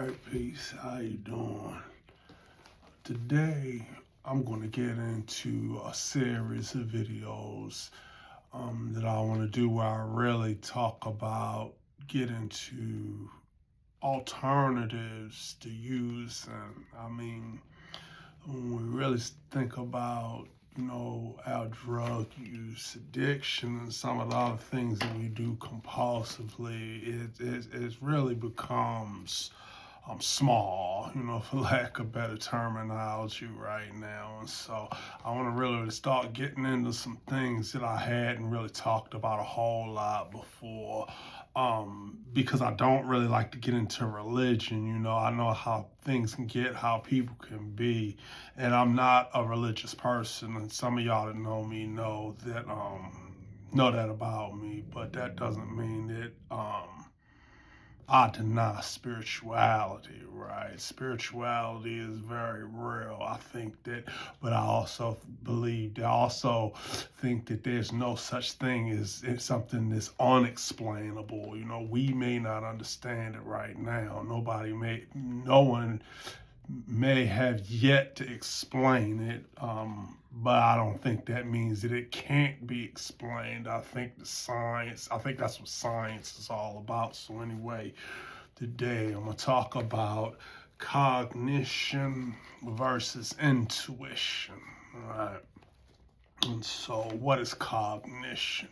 Alright, peace. How you doing? Today, I'm going to get into a series of videos that I want to do where I really talk about, get into alternatives to use. And I mean, when we really think about, our drug use, addiction, and some of the other things that we do compulsively, it really becomes small, for lack of better terminology right now. And so I want to really start getting into some things that I hadn't really talked about a whole lot before. Because I don't really like to get into religion. I know how things can get, how people can be, and I'm not a religious person. And some of y'all that know me know that about me, but that doesn't mean that I deny spirituality, right? Spirituality is very real. I think that, but I also think that there's no such thing as something that's unexplainable. We may not understand it right now. No one may have yet to explain it, but I don't think that means that it can't be explained. I think that's what science is all about. So anyway, today I'm going to talk about cognition versus intuition, right? And so what is cognition?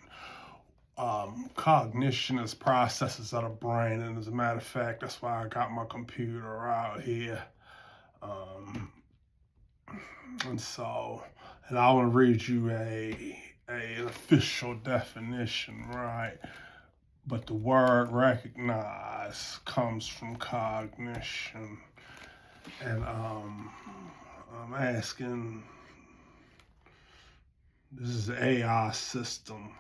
Cognition is processes of the brain, and as a matter of fact, that's why I got my computer out here. And I want to read you an official definition, right? But the word recognize comes from cognition. And I'm asking, this is an AI system.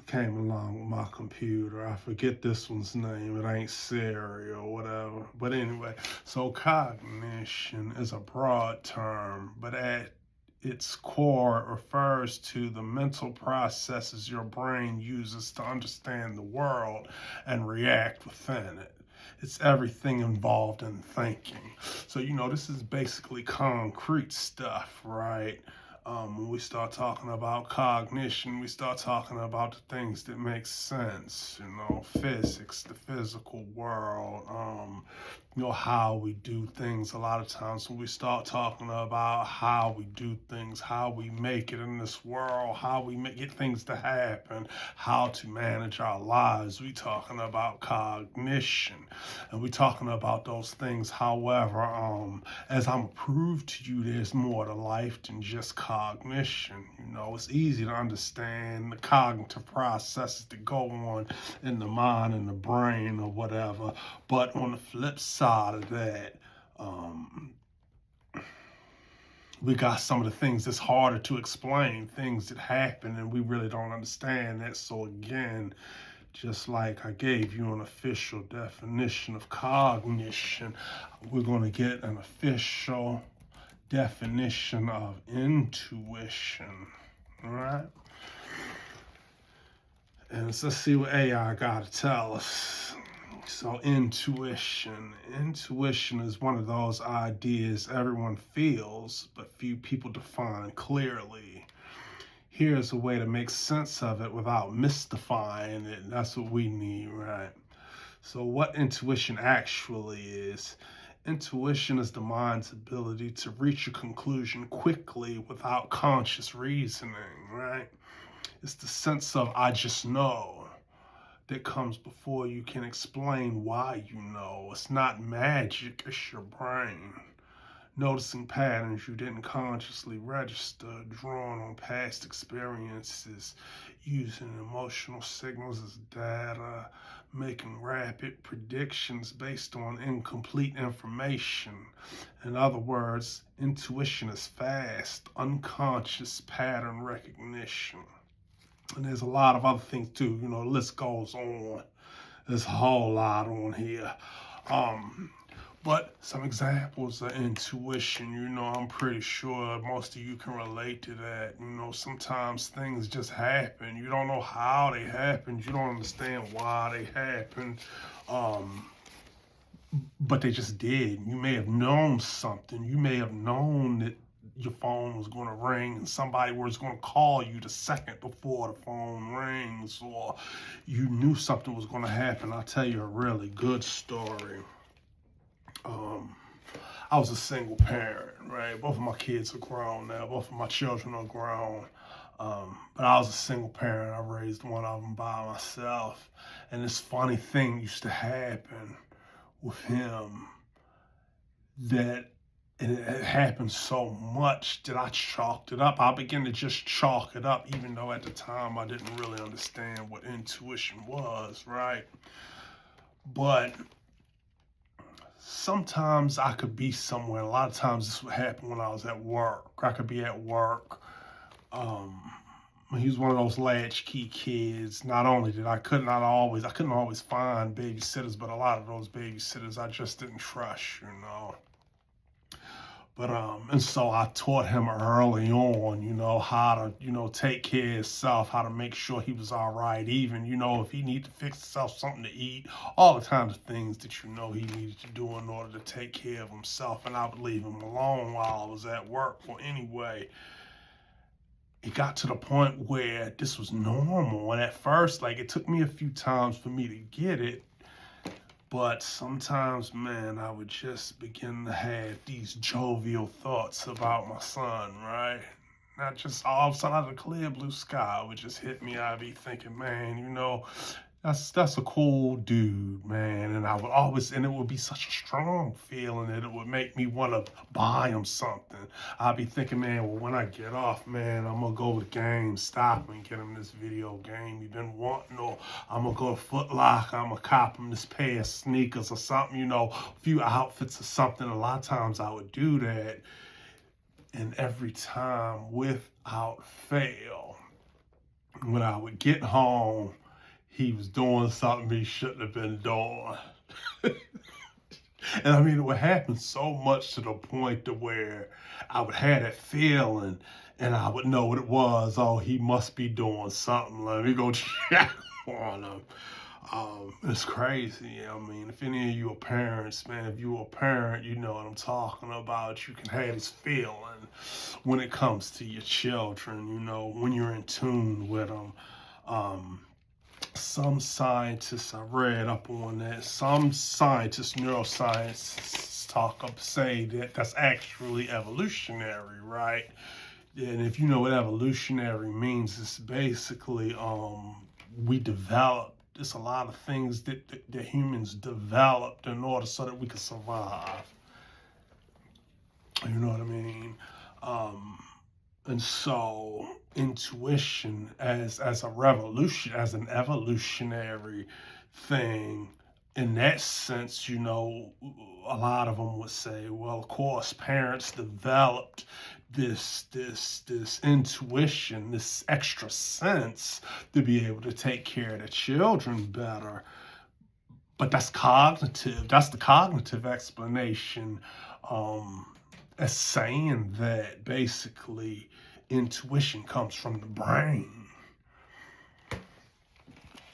Came along with my computer. I forget this one's name. It ain't Siri or whatever. But anyway, so cognition is a broad term, but at its core, it refers to the mental processes your brain uses to understand the world and react within it. It's everything involved in thinking. So, this is basically concrete stuff, right? When we start talking about cognition, we start talking about the things that make sense, physics, the physical world, how we do things. A lot of times when we start talking about how we do things, how we make it in this world, how we get things to happen, how to manage our lives, we talking about cognition. And we talking about those things. However, as I'm prove to you, there's more to life than just cognition. It's easy to understand the cognitive processes that go on in the mind and the brain or whatever. But on the flip side of that, we got some of the things that's harder to explain, things that happen and we really don't understand that. So again, just like I gave you an official definition of cognition, we're going to get an official definition of intuition, all right? And let's see what AI got to tell us. So intuition is one of those ideas everyone feels, but few people define clearly. Here's a way to make sense of it without mystifying it. That's what we need, right? So what intuition actually is. Intuition is the mind's ability to reach a conclusion quickly without conscious reasoning, right? It's the sense of I just know that comes before you can explain why you know. It's not magic, it's your brain noticing patterns you didn't consciously register, drawn on past experiences, using emotional signals as data, making rapid predictions based on incomplete information. In other words, intuition is fast, unconscious pattern recognition. And there's a lot of other things too, the list goes on. There's a whole lot on here. But some examples of intuition, I'm pretty sure most of you can relate to that. Sometimes things just happen. You don't know how they happened. You don't understand why they happened. but they just did. You may have known something. You may have known that your phone was going to ring and somebody was going to call you the second before the phone rings, or you knew something was going to happen. I'll tell you a really good story. I was a single parent, right? Both of my kids are grown now. Both of my children are grown. But I was a single parent. I raised one of them by myself. And this funny thing used to happen with him that it happened so much that I chalked it up. I began to just chalk it up, even though at the time I didn't really understand what intuition was, right? But sometimes I could be somewhere. A lot of times this would happen when I was at work. I could be at work. He was one of those latchkey kids. Not only did I couldn't always find babysitters, but a lot of those babysitters I just didn't trust, you know. But and so I taught him early on, you know, how to, you know, take care of himself, how to make sure he was all right, even, you know, if he needed to fix himself something to eat, all the kinds of things that, you know, he needed to do in order to take care of himself. And I would leave him alone while I was at work. Well, anyway, it got to the point where this was normal. And at first, like, it took me a few times for me to get it. But sometimes, man, I would just begin to have these jovial thoughts about my son, right? Not just all of a sudden out of the clear blue sky, it would just hit me. I'd be thinking, man, you know, that's a cool dude, man. And I would always, and it would be such a strong feeling that it would make me want to buy him something. I'd be thinking, man, well, when I get off, man, I'm going to go to GameStop and get him this video game he's been wanting, or I'm going to go to Foot Locker, I'm going to cop him this pair of sneakers or something, you know, a few outfits or something. A lot of times I would do that. And every time, without fail, when I would get home, he was doing something he shouldn't have been doing. And I mean, it would happen so much to the point to where I would have that feeling and I would know what it was. Oh, he must be doing something. Let me go check on him. It's crazy. I mean, if any of you are parents, man, if you're a parent, you know what I'm talking about. You can have this feeling when it comes to your children, you know, when you're in tune with them. Some scientists, I read up on that, some scientists, neuroscientists say that that's actually evolutionary, right? And if you know what evolutionary means, it's basically we developed, there's a lot of things that humans developed in order so that we could survive. You know what I mean? And so intuition as a revolution, as an evolutionary thing, in that sense, you know, a lot of them would say, well, of course, parents developed this intuition, this extra sense to be able to take care of the children better. But that's cognitive. That's the cognitive explanation, as saying that basically intuition comes from the brain.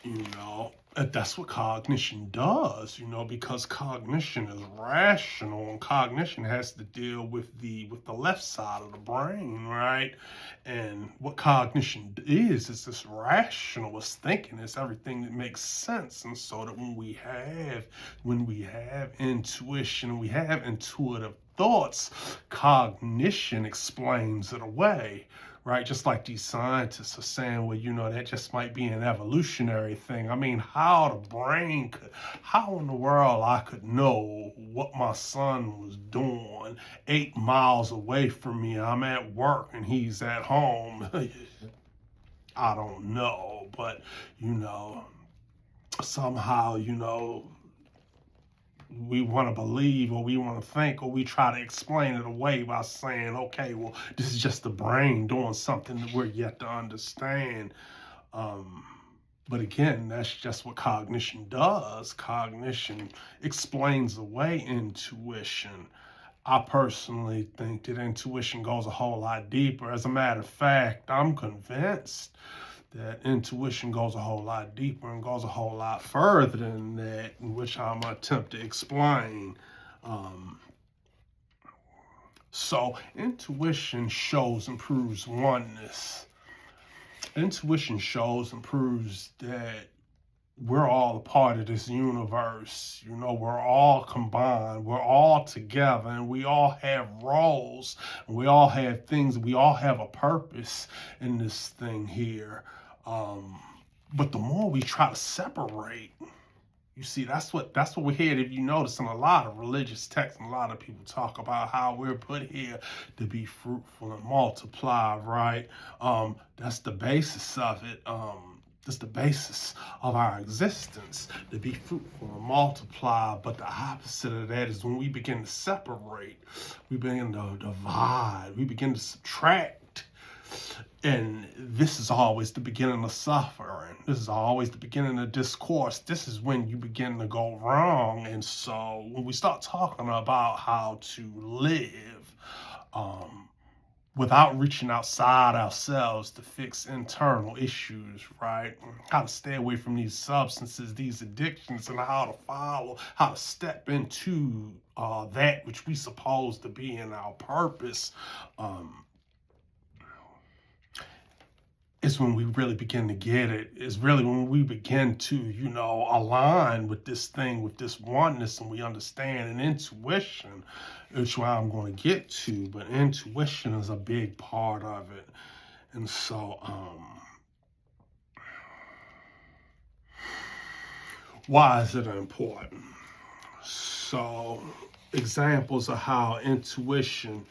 You know, that's what cognition does, you know, because cognition is rational and cognition has to deal with the left side of the brain, right? And what cognition is this rational, it's thinking, it's everything that makes sense. And so that when we have intuition, we have intuitive thoughts, cognition explains it away. Right, just like these scientists are saying, well, you know, that just might be an evolutionary thing. I mean, how in the world I could know what my son was doing 8 miles away from me? I'm at work and he's at home. I don't know, but, you know, somehow, you know, we want to believe or we want to think or we try to explain it away by saying, okay, well, this is just the brain doing something that we're yet to understand. But again, that's just what cognition does. Cognition explains away intuition. I personally think that intuition goes a whole lot deeper. As a matter of fact, I'm convinced that intuition goes a whole lot deeper and goes a whole lot further than that, in which I'm going to attempt to explain. So intuition shows and proves oneness. Intuition shows and proves that we're all a part of this universe. You know, we're all combined, we're all together, and we all have roles, and we all have things, we all have a purpose in this thing here. But the more we try to separate, you see, that's what we hear. If you notice in a lot of religious texts, a lot of people talk about how we're put here to be fruitful and multiply, right? That's the basis of it. That's the basis of our existence, to be fruitful and multiply. But the opposite of that is when we begin to separate, we begin to divide, we begin to subtract. And this is always the beginning of suffering. This is always the beginning of discourse. This is when you begin to go wrong. And so when we start talking about how to live without reaching outside ourselves to fix internal issues, right? How to stay away from these substances, these addictions, and how to follow, how to step into that which we supposed to be in our purpose. Is when we really begin to get it. Is really when we begin to, you know, align with this thing, with this oneness, and we understand. And intuition is where I'm going to get to, but intuition is a big part of it. And so, why is it important? So, examples of how intuition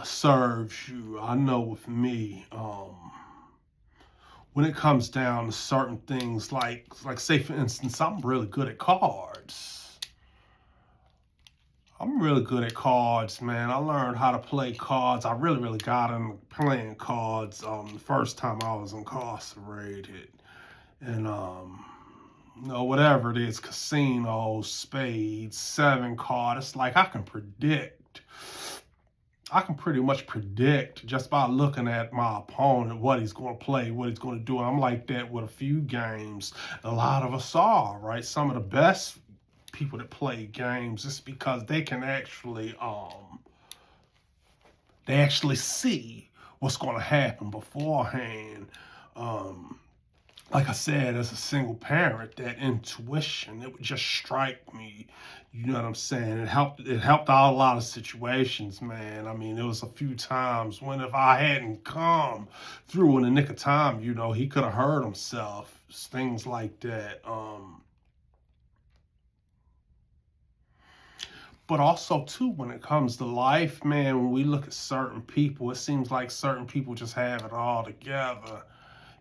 serves you. I know with me, when it comes down to certain things, like say for instance, I'm really good at cards. I'm really good at cards, man. I learned how to play cards. I really got into playing cards the first time I was incarcerated. And you know, whatever it is, casinos, spades, 7 card, it's like I can pretty much predict just by looking at my opponent what he's going to play, what he's going to do. I'm like that with a few games. A lot of us are, right? Some of the best people that play games is because they can actually see what's going to happen beforehand. Like I said, as a single parent, that intuition, it would just strike me. You know what I'm saying? It helped out a lot of situations, man. I mean, there was a few times when if I hadn't come through in the nick of time, you know, he could have hurt himself. Things like that. But also, too, when it comes to life, man, when we look at certain people, it seems like certain people just have it all together.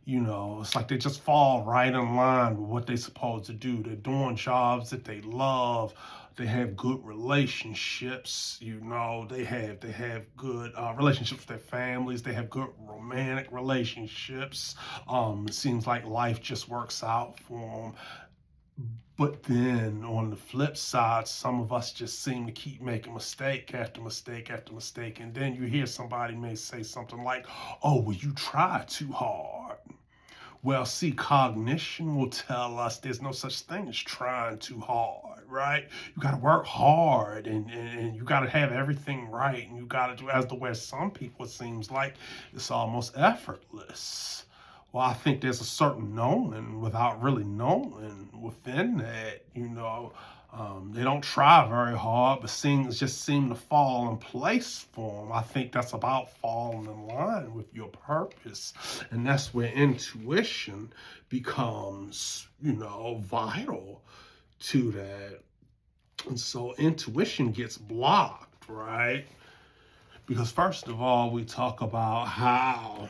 You know, it's like they just fall right in line with what they're supposed to do. They're doing jobs that they love. They have good relationships. You know, they have good relationships with their families. They have good romantic relationships. It seems like life just works out for them. But then on the flip side, some of us just seem to keep making mistake after mistake after mistake. And then you hear somebody may say something like, oh, well, you try too hard. Well, see, cognition will tell us there's no such thing as trying too hard, right? You got to work hard and you got to have everything right. And you got to do, as the way some people, it seems like it's almost effortless. Well, I think there's a certain knowing without really knowing within that, you know. They don't try very hard, but things just seem to fall in place for them. I think that's about falling in line with your purpose. And that's where intuition becomes, you know, vital to that. And so intuition gets blocked, right? Because first of all, we talk about how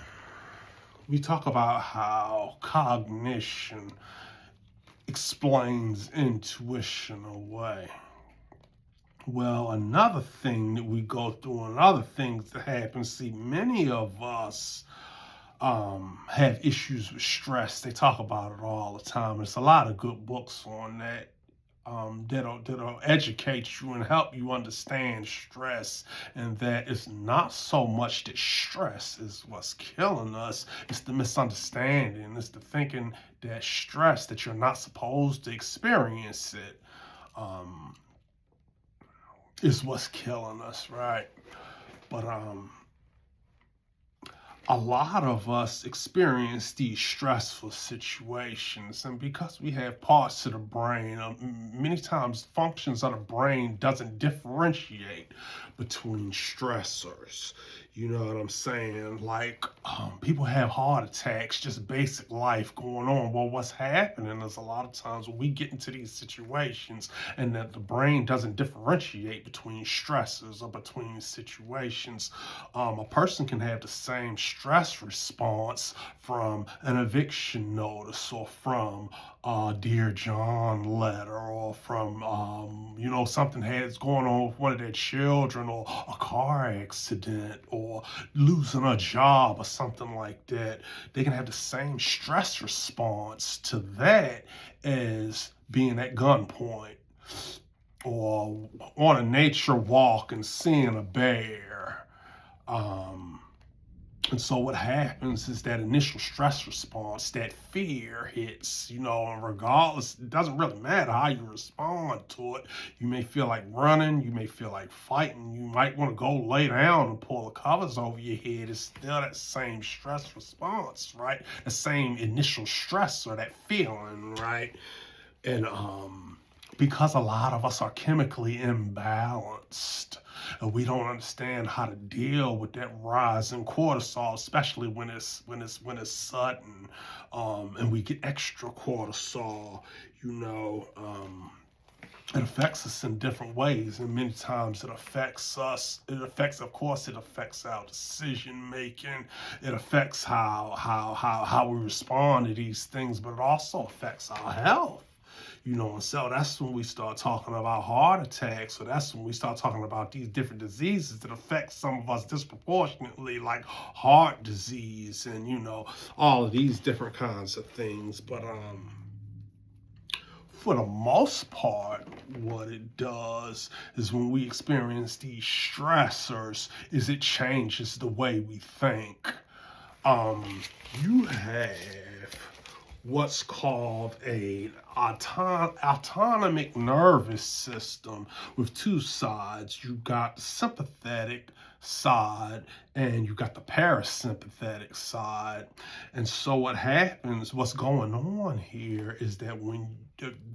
cognition explains intuition away. Well, another thing that we go through and other things that happen, see, many of us have issues with stress. They talk about it all the time. There's a lot of good books on that. that'll educate you and help you understand stress, and that it's not so much that stress is what's killing us. It's the misunderstanding. It's the thinking that stress, that you're not supposed to experience it, um, is what's killing us, right? But a lot of us experience these stressful situations, and because we have parts of the brain, many times functions of the brain doesn't differentiate between stressors. You know what I'm saying? Like, people have heart attacks, just basic life going on. Well, what's happening is a lot of times when we get into these situations and that the brain doesn't differentiate between stressors or between situations, a person can have the same stress response from an eviction notice, or from a Dear John letter, or from, something has going on with one of their children, or a car accident, or losing a job, or something like that. They can have the same stress response to that as being at gunpoint, or on a nature walk and seeing a bear. And so what happens is that initial stress response, that fear hits, and regardless, it doesn't really matter how you respond to it. You may feel like running, you may feel like fighting, you might want to go lay down and pull the covers over your head. It's still that same stress response, right? The same initial stress, or that feeling, right? And because a lot of us are chemically imbalanced, and we don't understand how to deal with that rise in cortisol, especially when it's sudden, and we get extra cortisol. It affects us in different ways, and many times it affects us. It affects our decision making. It affects how we respond to these things, but it also affects our health. And so that's when we start talking about heart attacks. So that's when we start talking about these different diseases that affect some of us disproportionately, like heart disease and, all of these different kinds of things. But for the most part, what it does is when we experience these stressors, is it changes the way we think. You have what's called a autonomic nervous system with two sides. You got the sympathetic side and you got the parasympathetic side. And so what happens, what's going on here, is that when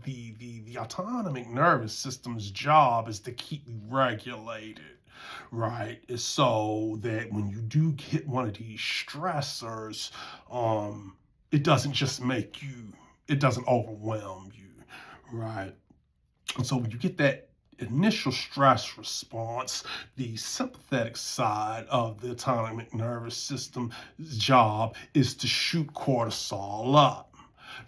the autonomic nervous system's job is to keep you regulated, right? It's so that when you do hit one of these stressors, it doesn't just it doesn't overwhelm you, right? And so when you get that initial stress response, the sympathetic side of the autonomic nervous system's job is to shoot cortisol up.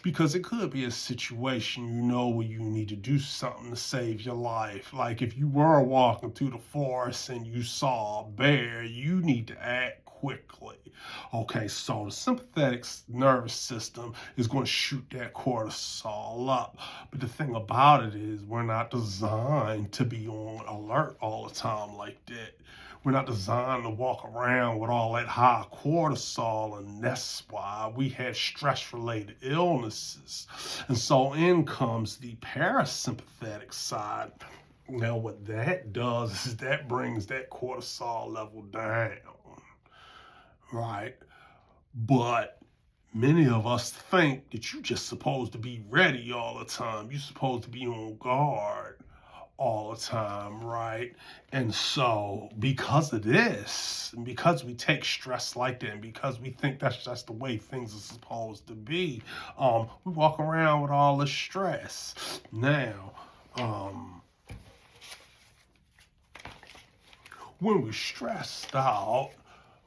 Because it could be a situation, where you need to do something to save your life. Like if you were walking through the forest and you saw a bear, you need to act quickly. Okay, so the sympathetic nervous system is going to shoot that cortisol up. But the thing about it is, we're not designed to be on alert all the time like that. We're not designed to walk around with all that high cortisol, and that's why we have stress-related illnesses. And so in comes the parasympathetic side. Now, what that does is that brings that cortisol level down, right? But many of us think that you're just supposed to be ready all the time. You're supposed to be on guard all the time, right? And so because of this, and because we take stress like that, and because we think that's just the way things are supposed to be, we walk around with all this stress. Now, when we're stressed out,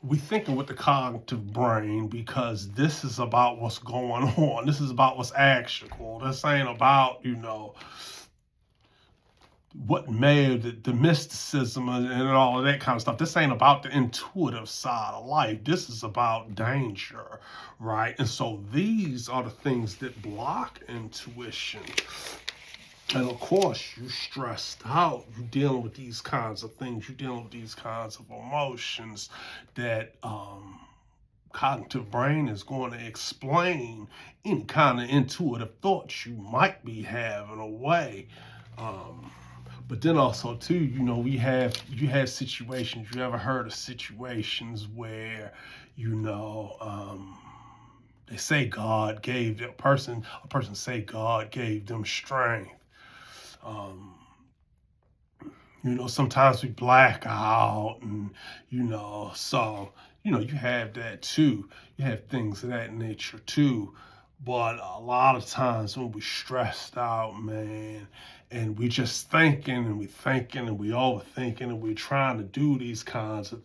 we thinking with the cognitive brain, because this is about what's going on. This is about what's actual. This ain't about, what may the mysticism and all of that kind of stuff. This ain't about the intuitive side of life. This is about danger, right? And so these are the things that block intuition. And of course, you're stressed out. You're dealing with these kinds of things. You're dealing with these kinds of emotions that cognitive brain is going to explain any kind of intuitive thoughts you might be having away. But then also too, you have situations. You ever heard of situations where, they say God gave a person say God gave them strength. Sometimes we black out, and so you have that too. You have things of that nature too. But a lot of times when we stressed out, man, and we just thinking and we overthinking and we're trying to do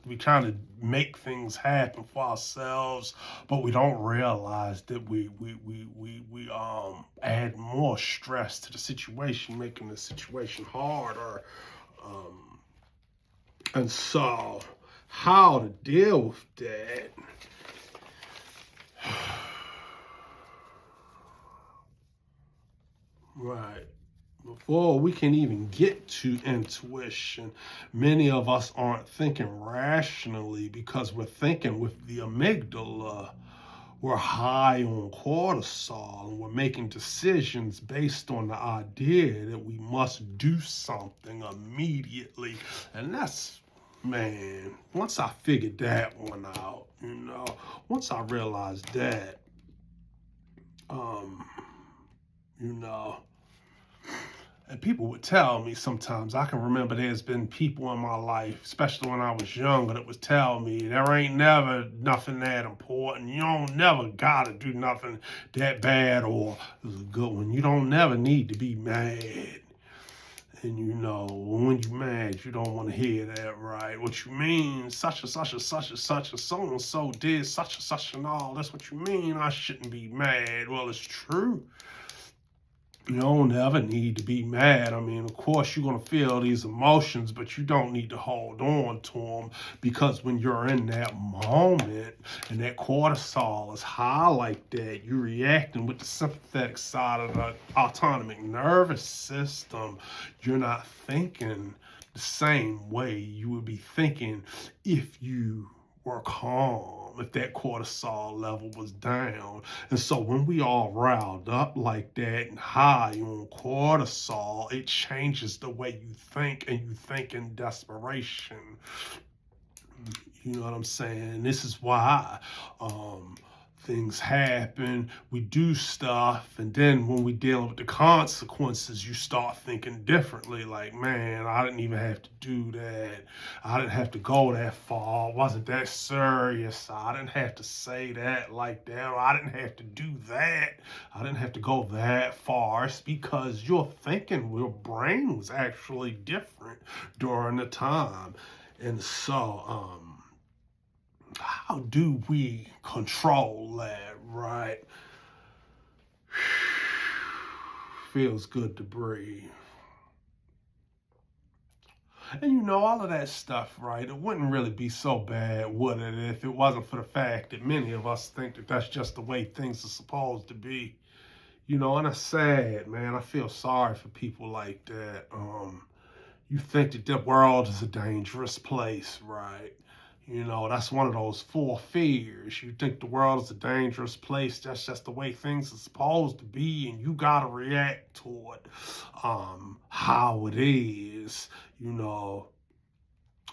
we're trying to make things happen for ourselves, but we don't realize that we add more stress to the situation, making the situation harder. And so, how to deal with that? Right. Before we can even get to intuition, many of us aren't thinking rationally because we're thinking with the amygdala. We're high on cortisol and we're making decisions based on the idea that we must do something immediately. And that's, man, once I figured that one out, once I realized that, and people would tell me sometimes, I can remember there's been people in my life, especially when I was younger, that would tell me there ain't never nothing that important. You don't never gotta do nothing that bad or good one. You don't never need to be mad. And when you're mad, you don't want to hear that, right? What you mean, such and such and such and such and so and so did such and such and all. That's what you mean. I shouldn't be mad. Well, it's true. You don't ever need to be mad. I mean, of course, you're going to feel these emotions, but you don't need to hold on to them, because when you're in that moment and that cortisol is high like that, you're reacting with the sympathetic side of the autonomic nervous system. You're not thinking the same way you would be thinking if you were calm, if that cortisol level was down. And so when we all riled up like that and high on cortisol, it changes the way you think, and you think in desperation. You know what I'm saying? This is why things happen, we do stuff, and then when we deal with the consequences, you start thinking differently. Like, man, I didn't even have to do that. I didn't have to go that far. It wasn't that serious. I didn't have to say that like that. I didn't have to do that. I didn't have to go that far. It's because your brain was actually different during the time. And so, how do we control that, right? Feels good to breathe. And all of that stuff, right? It wouldn't really be so bad, would it, if it wasn't for the fact that many of us think that that's just the way things are supposed to be. And it's sad, man. I feel sorry for people like that. You think that the world is a dangerous place, right? That's one of those 4 fears. You think the world is a dangerous place. That's just the way things are supposed to be, and you gotta react to it how it is, and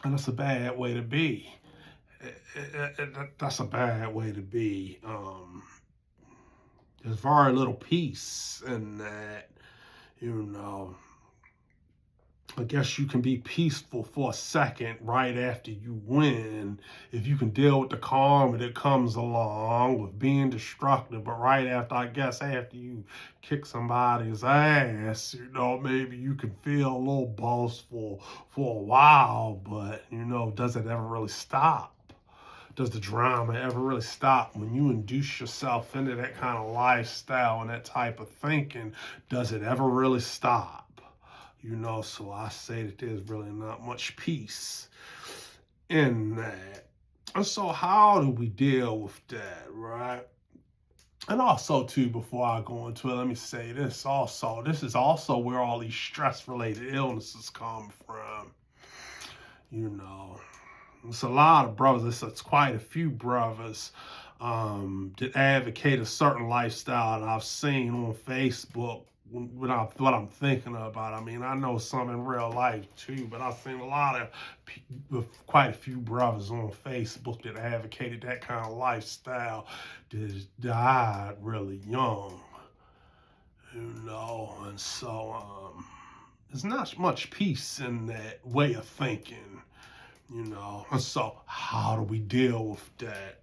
that's a bad way to be. That's a bad way to be. There's very little peace in that, I guess you can be peaceful for a second right after you win, if you can deal with the karma that comes along with being destructive. But right after you kick somebody's ass, maybe you can feel a little boastful for a while, but, does it ever really stop? Does the drama ever really stop? When you induce yourself into that kind of lifestyle and that type of thinking, does it ever really stop? So I say that there's really not much peace in that. And so how do we deal with that, right? And also, too, before I go into it, let me say this also. This is also where all these stress-related illnesses come from. You know, it's a lot of brothers. It's quite a few brothers that advocate a certain lifestyle that I've seen on Facebook. What I'm thinking about. I mean, I know some in real life too, but I've seen a lot of quite a few brothers on Facebook that advocated that kind of lifestyle that died really young, and so there's not much peace in that way of thinking, and so how do we deal with that?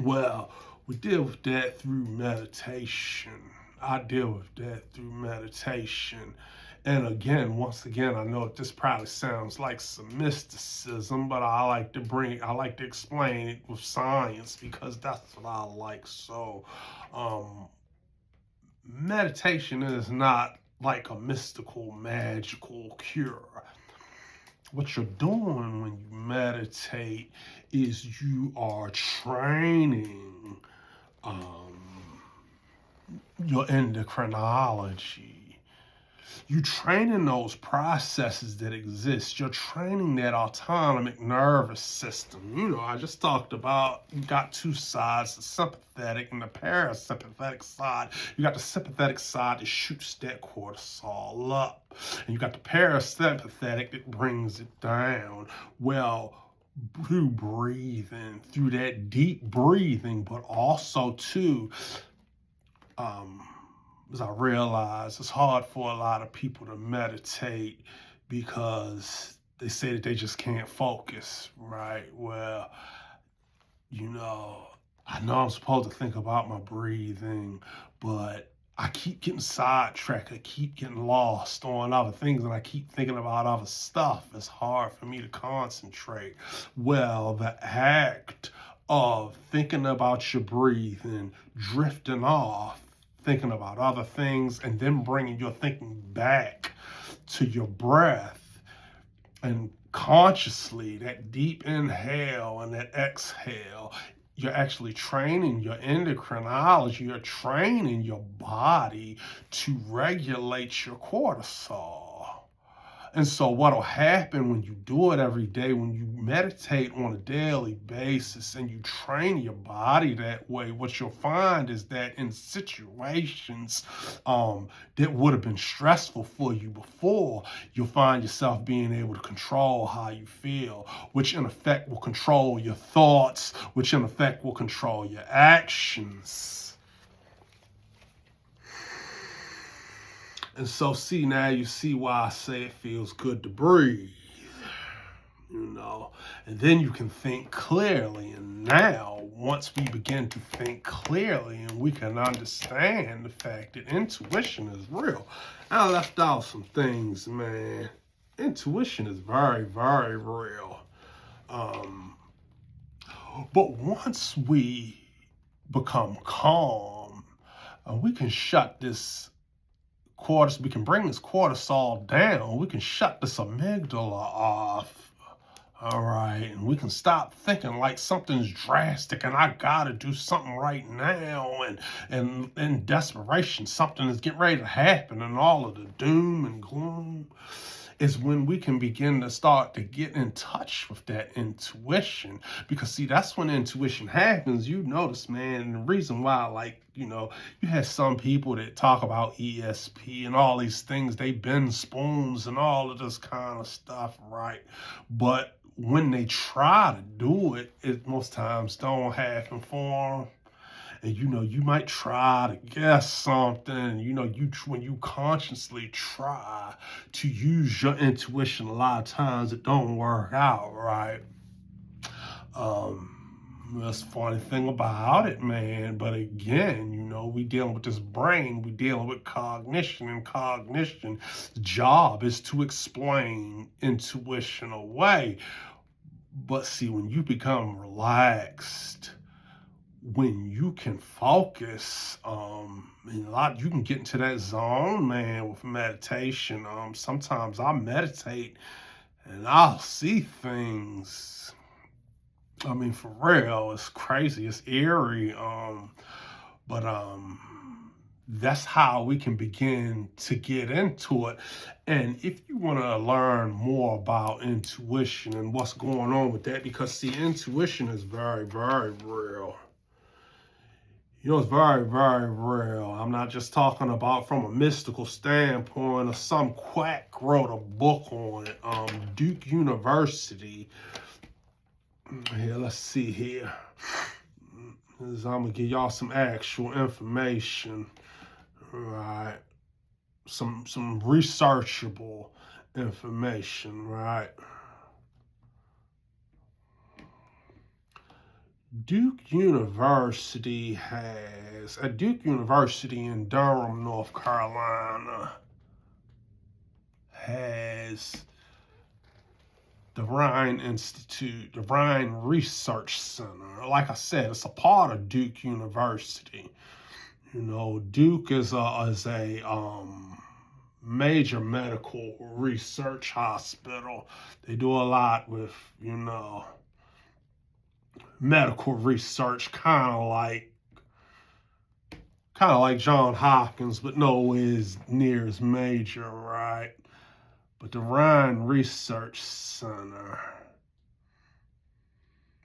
Well, we deal with that through meditation. I deal with that through meditation. And again, once again, I know this probably sounds like some mysticism, but I like to explain it with science because that's what I like. So, meditation is not like a mystical, magical cure. What you're doing when you meditate is you are training your endocrinology. You training those processes that exist. You're training that autonomic nervous system. I just talked about you got two sides, the sympathetic and the parasympathetic side. You got the sympathetic side that shoots that cortisol up. And you got the parasympathetic that brings it down. Well, through breathing, through that deep breathing, but also too, as I realize it's hard for a lot of people to meditate because they say that they just can't focus, right? Well, I know I'm supposed to think about my breathing, but I keep getting sidetracked. I keep getting lost on other things, and I keep thinking about other stuff. It's hard for me to concentrate. Well, the act of thinking about your breathing, drifting off, thinking about other things, and then bringing your thinking back to your breath, and consciously, that deep inhale and that exhale, you're actually training your endocrinology, you're training your body to regulate your cortisol. And so what'll happen when you do it every day, when you meditate on a daily basis and you train your body that way, what you'll find is that in situations that would have been stressful for you before, you'll find yourself being able to control how you feel, which in effect will control your thoughts, which in effect will control your actions. And so, now you see why I say it feels good to breathe, and then you can think clearly. And now, once we begin to think clearly and we can understand the fact that intuition is real. I left out some things, man. Intuition is very, very real. But once we become calm, we can shut this we can bring this cortisol down. We can shut this amygdala off. All right. And we can stop thinking like something's drastic and I gotta do something right now. And in desperation, something is getting ready to happen, and all of the doom and gloom is when we can begin to start to get in touch with that intuition. Because see, that's when intuition happens. You notice, man, and the reason why, you had some people that talk about ESP and all these things, they bend spoons and all of this kind of stuff, right? But when they try to do it, it most times don't happen for them. And you might try to guess something. When you consciously try to use your intuition, a lot of times it don't work out, right? That's the funny thing about it, man. But again, we dealing with this brain, we dealing with cognition, and cognition's job is to explain intuition away. But see, when you become relaxed, when you can focus, you can get into that zone, man, with meditation. Sometimes I meditate and I'll see things. I mean, for real, it's crazy, it's eerie. But that's how we can begin to get into it. And if you want to learn more about intuition and what's going on with that, because see, intuition is very, very real. You know, it's very, very real. I'm not just talking about from a mystical standpoint, or some quack wrote a book on it. Duke University. Here, let's see here. I'm gonna give y'all some actual information, right? Some researchable information, right? Duke University at Duke University in Durham, North Carolina, has the Rhine Institute, the Rhine Research Center. Like I said, it's a part of Duke University. You know, Duke is a major medical research hospital. They do a lot with, you know, medical research, kind of like John Hopkins, but nowhere near as major, right? But the Rhine Research Center.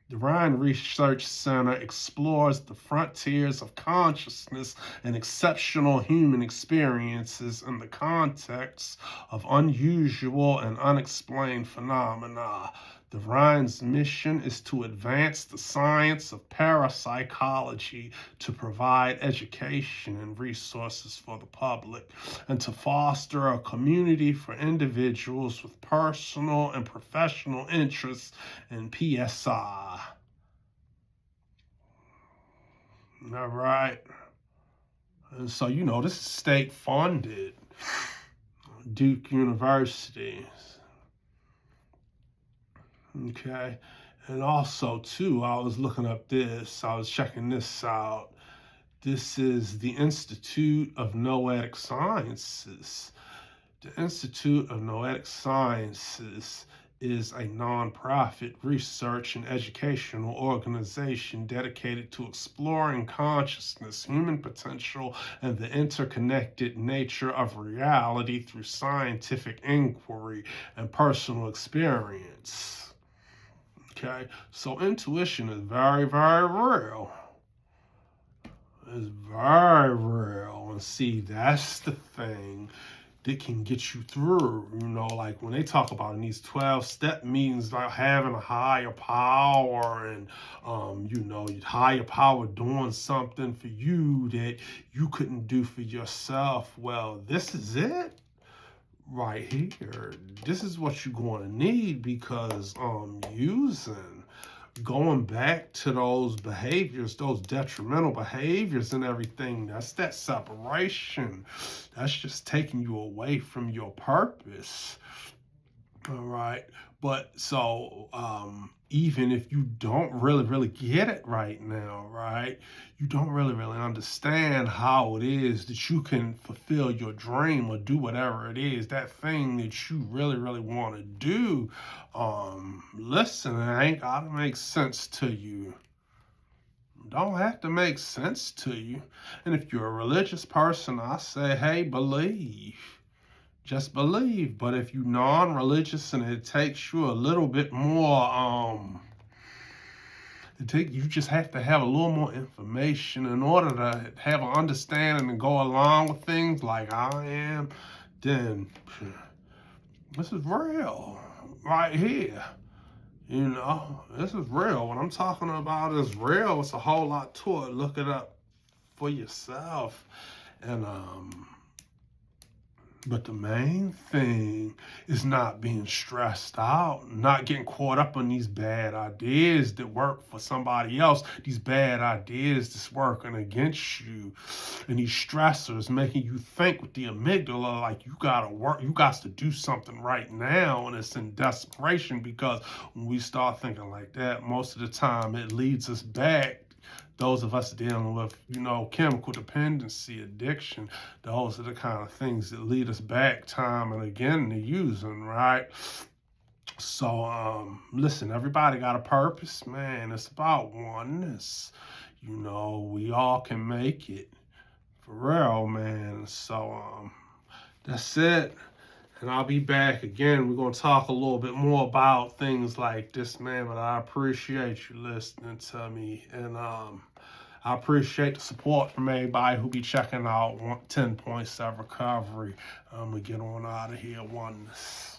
The Rhine Research Center explores the frontiers of consciousness and exceptional human experiences in the context of unusual and unexplained phenomena. The Rhine's mission is to advance the science of parapsychology, to provide education and resources for the public, and to foster a community for individuals with personal and professional interests in PSI. All right. And so, you know, this is state funded. Duke University. Okay. And also, too, I was looking up this. I was checking this out. This is the Institute of Noetic Sciences. The Institute of Noetic Sciences is a nonprofit research and educational organization dedicated to exploring consciousness, human potential, and the interconnected nature of reality through scientific inquiry and personal experience. Okay, so intuition is very, very real. It's very real. And see, that's the thing that can get you through. You know, like when they talk about in these 12-step meetings about having a higher power and, you know, higher power doing something for you that you couldn't do for yourself. Well, this is it right here. This is what you're going to need, because going back to those behaviors, those detrimental behaviors and everything, that's that separation. That's just taking you away from your purpose. All right. But so even if you don't really get it right now, right? You don't really understand how it is that you can fulfill your dream or do whatever it is, that thing that you really want to do. Listen, it ain't gotta make sense to you. Don't have to make sense to you. And if you're a religious person, I say, hey, believe. Just believe. But if you're non-religious and it takes you a little bit more, you just have to have a little more information in order to have an understanding and go along with things like I am, then this is real right here. You know, this is real. What I'm talking about is real. It's a whole lot to it. Look it up for yourself. And but the main thing is not being stressed out, not getting caught up on these bad ideas that work for somebody else, these bad ideas that's working against you, and these stressors making you think with the amygdala like you gotta work, you got to do something right now, and it's in desperation, because when we start thinking like that, most of the time it leads us back. Those of us dealing with, you know, chemical dependency, addiction, those are the kind of things that lead us back time and again to using, right? So, listen, everybody got a purpose, man. It's about oneness. You know, we all can make it. For real, man. So, that's it. And I'll be back again. We're going to talk a little bit more about things like this, man. But I appreciate you listening to me. And I appreciate the support from everybody who be checking out 10 Points of Recovery. I'm going to get on out of here. Oneness.